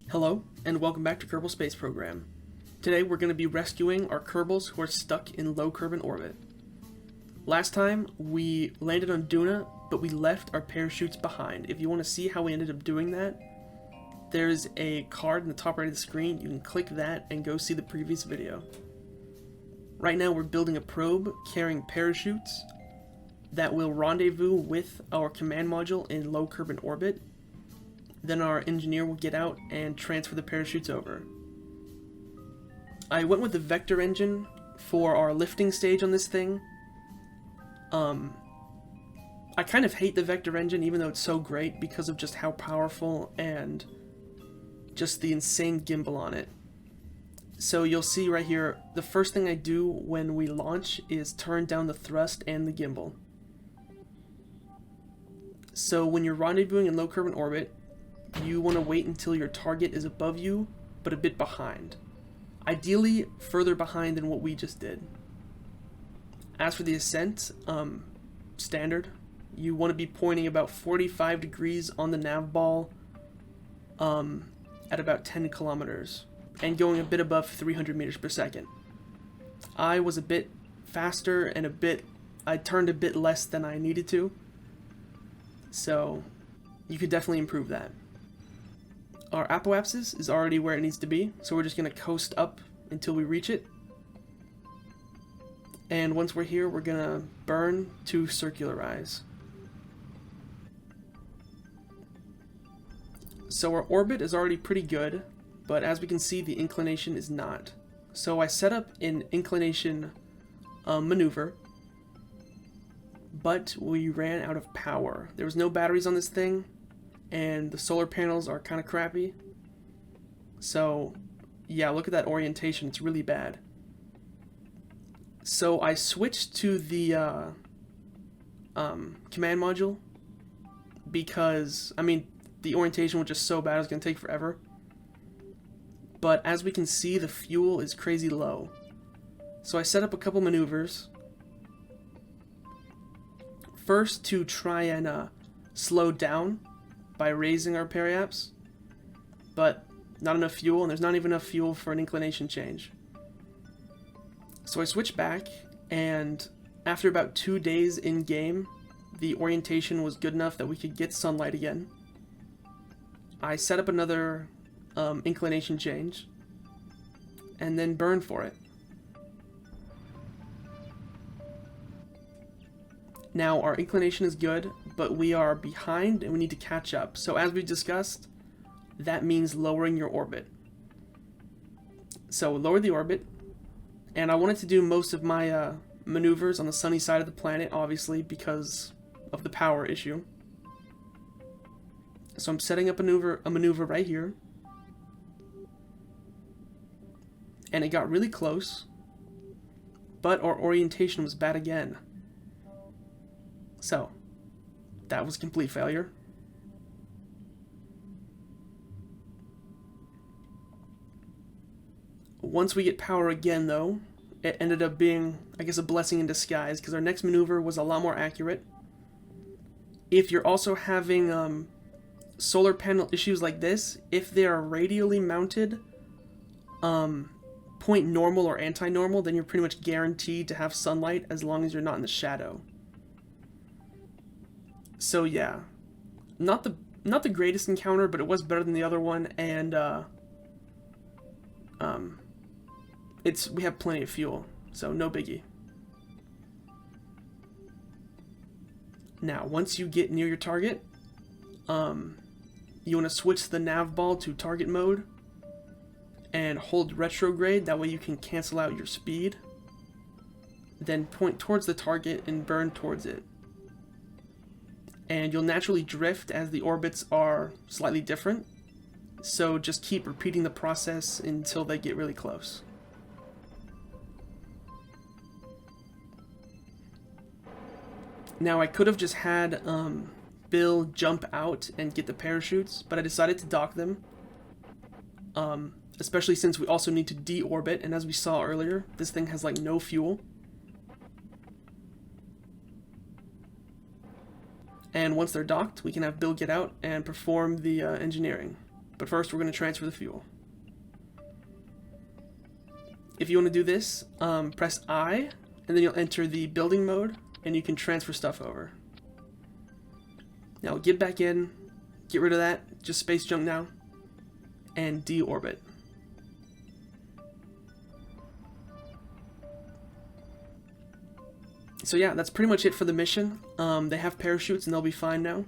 Hello, and welcome back to Kerbal Space Program. Today we're going to be rescuing our Kerbals who are stuck in low Kerbin orbit. Last time we landed on Duna, but we left our parachutes behind. If you want to see how we ended up doing that, there's a card in the top right of the screen. You can click that and go see the previous video. Right now we're building a probe carrying parachutes that will rendezvous with our command module in low Kerbin orbit. Then our engineer will get out and transfer the parachutes over. I went with the vector engine for our lifting stage on this thing. I kind of hate the vector engine even though it's so great because of just how powerful and just the insane gimbal on it. So you'll see right here, the first thing I do when we launch is turn down the thrust and the gimbal. So when you're rendezvousing in low Kerbin orbit, you want to wait until your target is above you, but a bit behind. Ideally, further behind than what we just did. As for the ascent, standard, you want to be pointing about 45 degrees on the nav ball at about 10 kilometers, and going a bit above 300 meters per second. I was a bit faster and I turned a bit less than I needed to, so you could definitely improve that. Our apoapsis is already where it needs to be, so we're just going to coast up until we reach it. And once we're here, we're going to burn to circularize. So our orbit is already pretty good, but as we can see, the inclination is not. So I set up an inclination maneuver, but we ran out of power. There was no batteries on this thing, and the solar panels are kind of crappy. So yeah, look at that orientation, it's really bad. So I switched to the command module because, I mean, the orientation was just so bad it was going to take forever. But as we can see, the fuel is crazy low. So I set up a couple maneuvers. First, to try and slow down by raising our periaps, but not enough fuel, and there's not even enough fuel for an inclination change. So I switched back, and after about 2 days in game, the orientation was good enough that we could get sunlight again. I set up another inclination change, and then burned for it. Now our inclination is good, but we are behind and we need to catch up. So as we discussed, that means lowering your orbit. So lower the orbit, and I wanted to do most of my maneuvers on the sunny side of the planet, obviously, because of the power issue. So I'm setting up a maneuver right here. And it got really close, but our orientation was bad again. So, that was complete failure. Once we get power again, though, it ended up being, I guess, a blessing in disguise, because our next maneuver was a lot more accurate. If you're also having solar panel issues like this, if they are radially mounted, point normal or anti-normal, then you're pretty much guaranteed to have sunlight as long as you're not in the shadow. So yeah, not the greatest encounter, but it was better than the other one, and we have plenty of fuel, so no biggie. Now, once you get near your target, you want to switch the nav ball to target mode and hold retrograde, that way you can cancel out your speed. Then point towards the target and burn towards it. And you'll naturally drift as the orbits are slightly different, so just keep repeating the process until they get really close. Now I could have just had Bill jump out and get the parachutes, but I decided to dock them, especially since we also need to deorbit, and as we saw earlier, this thing has like no fuel. And once they're docked, we can have Bill get out and perform the engineering. But first, we're going to transfer the fuel. If you want to do this, press I, and then you'll enter the building mode, and you can transfer stuff over. Now get back in, get rid of that, just space jump now, and deorbit. So yeah, that's pretty much it for the mission. They have parachutes and they'll be fine now.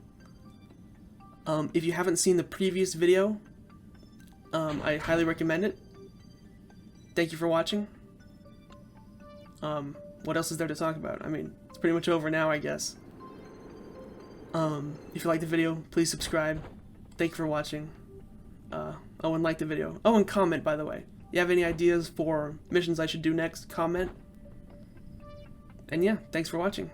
If you haven't seen the previous video, I highly recommend it. Thank you for watching. What else is there to talk about? I mean, it's pretty much over now, I guess. If you like the video, please subscribe. Thank you for watching. Oh, and like the video. Oh, and comment, by the way. You have any ideas for missions I should do next? Comment. And yeah, thanks for watching.